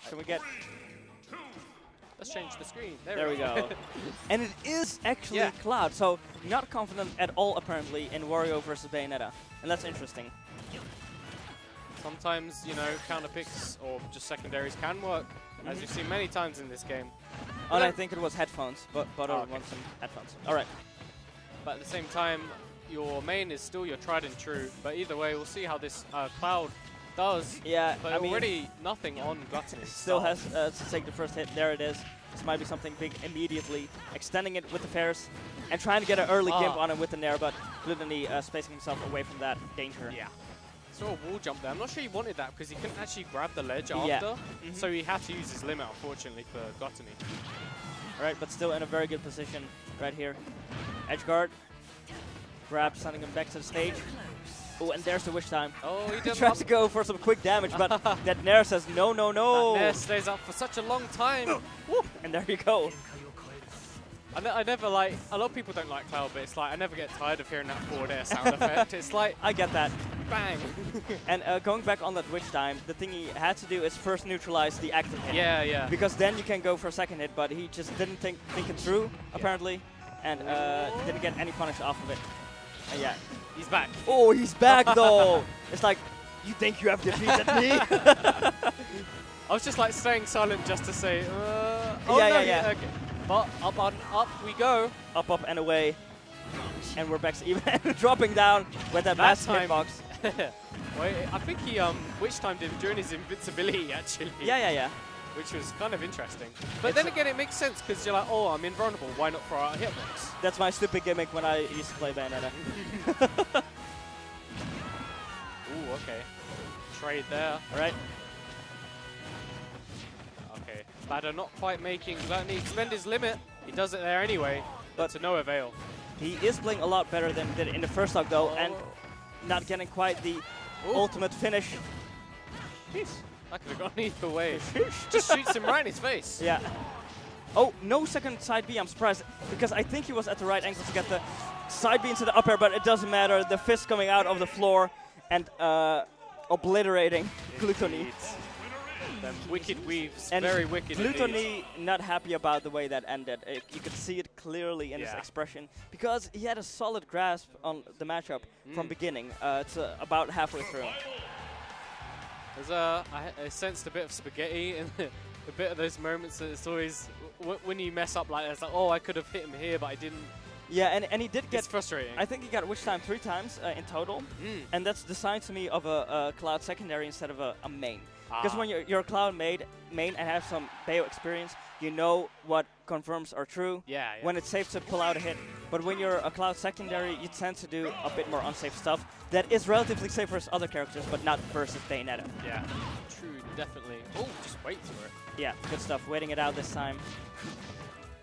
Can we get... Let's change the screen. There we go. And it is actually Cloud, so not confident at all apparently in Wario versus Bayonetta. And that's interesting. Sometimes, you know, counter picks or just secondaries can work, as you've seen many times in this game. And I think it was headphones, but Badr wants some headphones. Alright. But at the same time, your main is still your tried and true. But either way, we'll see how this Cloud does. Yeah, but I mean, already nothing on Glutonny. Still has to take the first hit. There it is. This might be something big immediately. Extending it with the fairs and trying to get an early gimp on him with the nair, but Glutonny spacing himself away from that danger. Yeah. Saw a wall jump there. I'm not sure he wanted that because he couldn't actually grab the ledge after. So he had to use his limit, unfortunately, for Glutonny. Alright, but still in a very good position right here. Edge guard. Grab, sending him back to the stage. Oh, and there's the wish time. Oh, he tries to go for some quick damage, but that nair says no, no, no. That nair stays up for such a long time. And there you go. I never like, a lot of people don't like Cloud, but it's like, I never get tired of hearing that forward air sound effect. It's like, I get that. Bang. And going back on that witch time, the thing he had to do is first neutralize the active hit. Yeah, yeah. Because then you can go for a second hit, but he just didn't think it through, apparently, and didn't get any punish off of it. And yeah. He's back. Oh, he's back though! It's like, you think you have defeated me? I was just like staying silent just to say, oh yeah, yeah. Okay. But up on up we go. Up, up, and away. And we're back to even dropping down with that massive hitbox. Wait, I think he which time did during his invincibility actually. Yeah, yeah, yeah. Which was kind of interesting. But then again, it makes sense because you're like, oh, I'm invulnerable. Why not throw out a hitbox? That's my stupid gimmick when I used to play Bayonetta. Ooh, okay. Trade there. All right. Okay. Badr not quite making Glutonny expend his limit. He does it there anyway, but to no avail. He is playing a lot better than he did in the first stock though, and not getting quite the ultimate finish. Jeez. That could have gone either way. Just shoots him right in his face. Yeah. Oh, no second side B, I'm surprised. Because I think he was at the right angle to get the side B into the up air, but it doesn't matter. The fist coming out of the floor and obliterating Glutonny. Them wicked weaves, and very wicked. Glutonny not happy about the way that ended. You could see it clearly in his expression. Because he had a solid grasp on the matchup from beginning to about halfway through. There's I sensed a bit of spaghetti in a bit of those moments that it's always, when you mess up like that, it's like, oh, I could have hit him here, but I didn't. Yeah, and he did get... It's frustrating. I think he got witch time 3 times in total. And that's the sign to me of a Cloud secondary instead of a main. Because when you're a Cloud main and have some Bayo experience, you know what confirms are true. Yeah, yeah. When it's safe to pull out a hit. But when you're a Cloud secondary, you tend to do a bit more unsafe stuff that is relatively safe versus other characters, but not versus Bayonetta. Yeah, true, definitely. Oh, just wait for it. Yeah, good stuff. Waiting it out this time.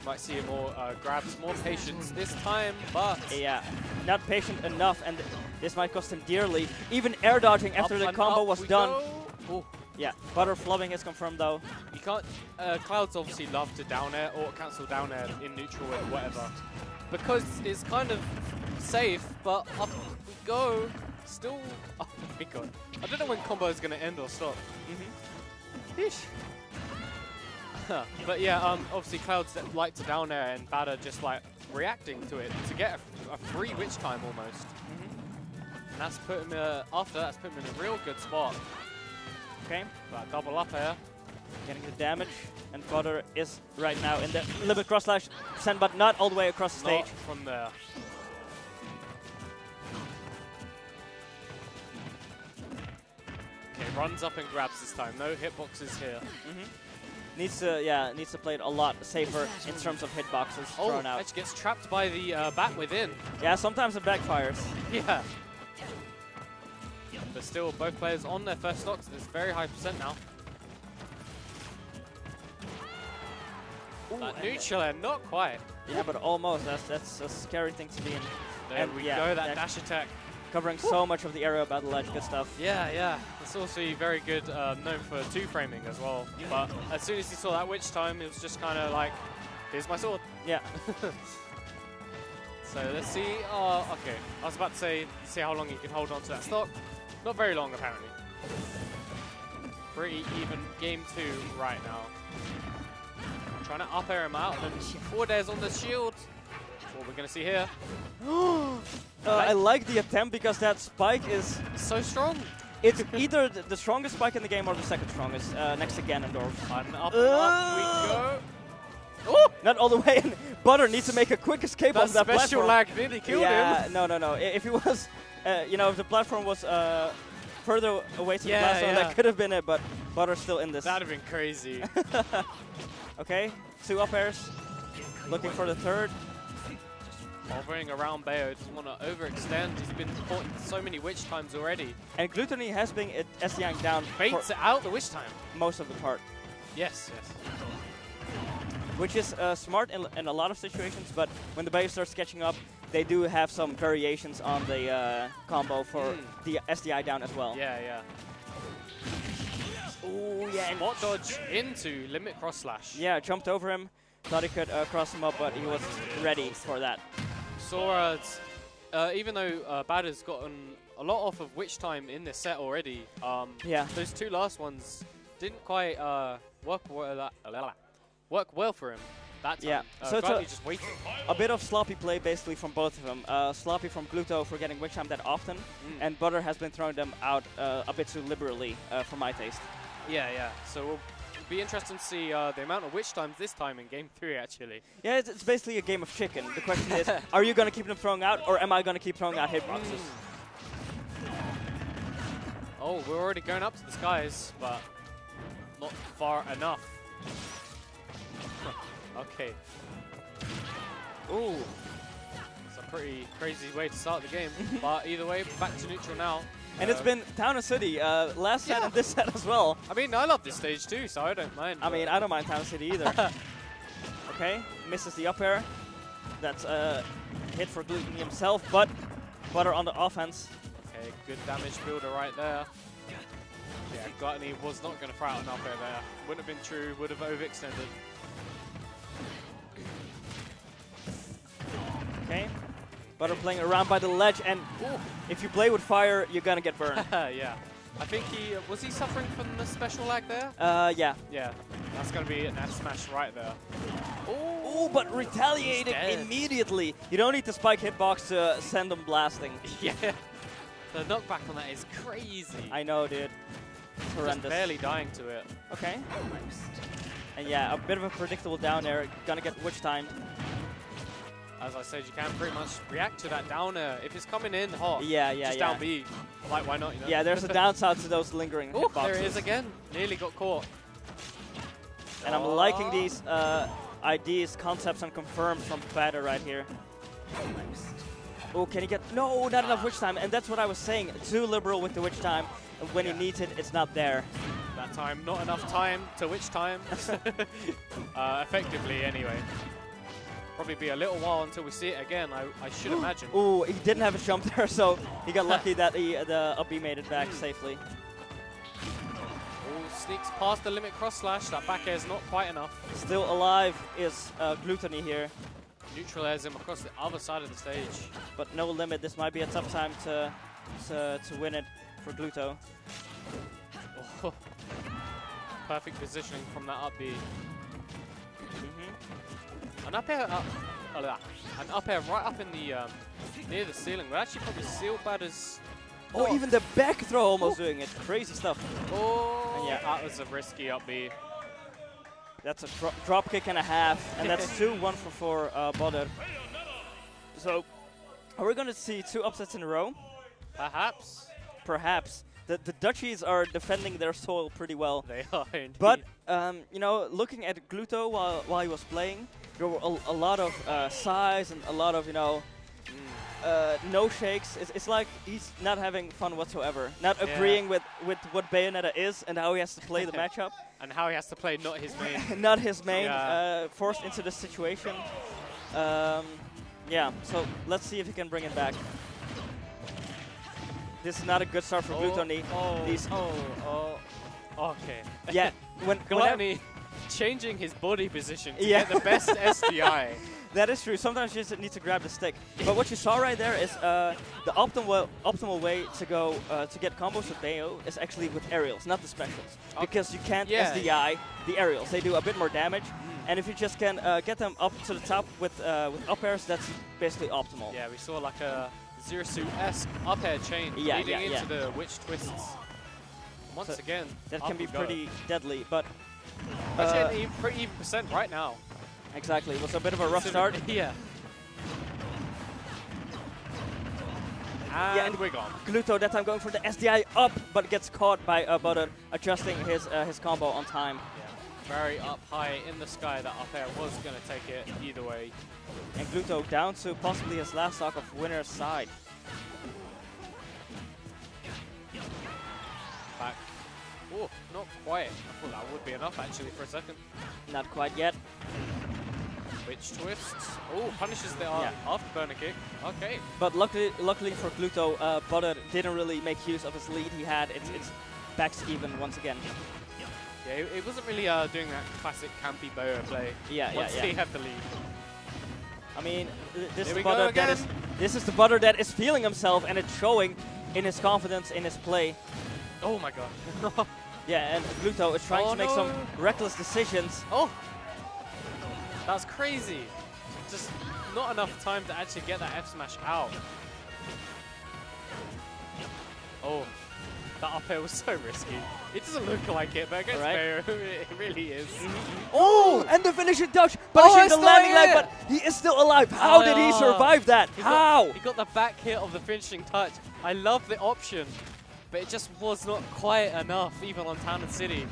Might see him more grabs, more patience this time, but... Yeah, not patient enough, and this might cost him dearly. Even air dodging after the combo was done. Yeah, Badr flubbing is confirmed though. You can't... Clouds obviously love to down air or cancel down air in neutral or whatever. Because it's kind of safe, but up we go. Still... Oh my god. I don't know when combo is going to end or stop. Yeesh. But yeah, obviously Clouds like to down air and Badr just like reacting to it to get a free witch time almost. And that's put him, after that's put him in a real good spot. Okay. But double up air. Getting the damage, and Badr is right now in the limit cross slash percent, but not all the way across the stage. Not from there. Okay, runs up and grabs this time. No hitboxes here. Needs to play it a lot safer in terms of hitboxes thrown out. Edge gets trapped by the bat within. Yeah, sometimes it backfires. Yeah. But still, both players on their first stocks. It's very high percent now. Neutral air, not quite. Yeah, but almost. That's a scary thing to be in. There we go, that dash attack. Covering so much of the area about the ledge, good stuff. Yeah, yeah. It's also very good, known for two-framing as well. But as soon as he saw that witch time, it was just kind of like, here's my sword. Yeah. So let's see. Okay. I was about to say, see how long he can hold on to that stock. Not very long, apparently. pretty even game 2 right now. Trying to up air him out, and forwards on the shield. What we're going to see here. I like the attempt because that spike is so strong. It's either the strongest spike in the game or the second strongest, next to Ganondorf. And up we go. Oh! Not all the way in. Badr needs to make a quick escape off that special platform. lag nearly killed him. No. If he was, you know, if the platform was further away to the platform, yeah. that could have been it, but Badr's still in this. That'd have been crazy. Okay, 2 up airs. Looking for the third. Hovering around Bayo, doesn't want to overextend. He's been caught in so many witch times already. And Glutonny has been SDIing down Baits it out the witch time. Most of the part. Yes. Which is smart in a lot of situations, but when the Bayo starts catching up, they do have some variations on the combo for the SDI down as well. Yeah. Oh, yeah. Spot dodge into limit cross slash. Yeah, jumped over him. Thought he could cross him up, but he was ready for that. Saw, even though Badr's gotten a lot off of witch time in this set already, those 2 last ones didn't quite work well for him that time. Yeah, so it's just waiting. a bit of sloppy play basically from both of them. Sloppy from Gluto for getting witch time that often, and Badr has been throwing them out a bit too liberally for my taste. Yeah. So it'll be interesting to see the amount of witch times this time in game 3 actually. Yeah, it's basically a game of chicken. The question is, are you going to keep them throwing out, or am I going to keep throwing out hitboxes? Oh, we're already going up to the skies, but not far enough. Okay. Ooh. It's a pretty crazy way to start the game, but either way, back to neutral now. And it's been Town and City last set and this set as well. I mean, I love this stage too, so I don't mind. I mean, I don't mind Town and City either. Okay, misses the up air. That's a hit for Glutonny himself, but Badr on the offense. Okay, good damage builder right there. Yeah, Glutonny was not going to throw out an up air there. Wouldn't have been true, would have overextended. Okay, Badr playing around by the ledge, and if you play with fire, you're gonna get burned. Yeah. I think was he suffering from the special lag there? Yeah. Yeah, that's going to be an F smash right there. Ooh, but retaliating immediately. You don't need the spike hitbox to send them blasting. Yeah. The knockback on that is crazy. I know, dude. It's horrendous. Just barely dying to it. Okay. And yeah, a bit of a predictable down air. Gonna get witch time. As I said, you can pretty much react to that down air. If it's coming in hot, just down B. Like, why not? You know? Yeah, there's a downside to those lingering hitboxes. There it is again. Nearly got caught. And I'm liking these ideas, concepts, and confirms from Badr right here. Oh, can he get... No, not enough witch time. And that's what I was saying. Too liberal with the witch time. And when he needs it, it's not there. That time, not enough time to witch time. Effectively, anyway. Probably be a little while until we see it again, I should imagine. Ooh, he didn't have a jump there, so he got lucky that the up B made it back safely. Ooh, sneaks past the limit cross slash. That back air is not quite enough. Still alive is Glutonny here. Neutral airs him across the other side of the stage. But no limit. This might be a tough time to win it for Gluto. Oh. Perfect positioning from that up B. An up air, an up air right up in the near the ceiling would actually probably seal Badr's. Oh, even the back throw almost doing it. Crazy stuff. Oh, and yeah, that was a risky up B. That's a drop kick and a half, and that's 2-1 for Badr. So, are we going to see 2 upsets in a row? Perhaps. Perhaps. The Dutchies are defending their soil pretty well. They are indeed. But, you know, looking at Gluto while he was playing, there were a lot of sighs and a lot of, you know, no shakes. It's like he's not having fun whatsoever. Not agreeing with what Bayonetta is and how he has to play the matchup. And how he has to play not his main. Not his main, forced into this situation. Yeah, so let's see if he can bring it back. This is not a good start for Glutonny. Okay. Yeah, Glutonny changing his body position to get the best SDI. That is true. Sometimes you just need to grab the stick. But what you saw right there is the optimal way to go to get combos with Bayo is actually with aerials, not the specials. Okay. Because you can't SDI the aerials. They do a bit more damage. And if you just can get them up to the top with up airs, that's basically optimal. Yeah, we saw like a Zero-Suit-esque up air chain leading into the witch twists. Once again, that can be pretty deadly. But actually, pretty even percent right now. Exactly. It was a bit of a rough start. Yeah. And we're gone. Gluto that time going for the SDI up, but gets caught by Badr adjusting his combo on time. Yeah. Very up high in the sky. That up air was going to take it either way. And Gluto down to possibly his last stock of winner's side. Back. Oh, not quite. I thought that would be enough actually for a second. Not quite yet. Witch twists. Oh, punishes the afterburner kick. Okay. But luckily for Gluto, Badr didn't really make use of his lead he had. It's backs even once again. Yeah, it wasn't really doing that classic campy Bayo play. Once he had the lead. I mean, this is the Badr that is feeling himself, and it's showing in his confidence in his play. Oh my god. Yeah, and Gluto is trying to make some reckless decisions. Oh. That's crazy. Just not enough time to actually get that F smash out. Oh, that up air was so risky. It doesn't look like it, but against Bayo, it really is. Oh, and the finishing touch, punishing the landing leg, but he is still alive. How did he survive that? How? He got the back hit of the finishing touch. I love the option, but it just was not quite enough, even on Town and City.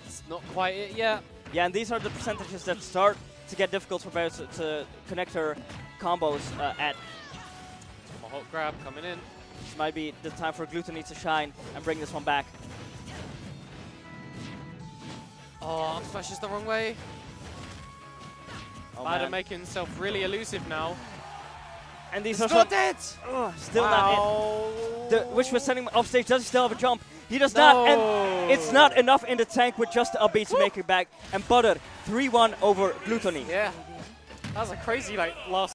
It's not quite it yet. Yeah, and these are the percentages that start to get difficult for Bayo to connect her combos at. Tomahawk grab coming in. This might be the time for Glutonny to shine and bring this one back. Oh, smashes the wrong way. Oh, Badr making himself really elusive now. And these are still dead. Still not in. Which was sending him off stage. Does he still have a jump? He does not, and it's not enough in the tank with just the upbeat to make it back. And Badr 3-1 over Glutonny. Yeah, that was a crazy last.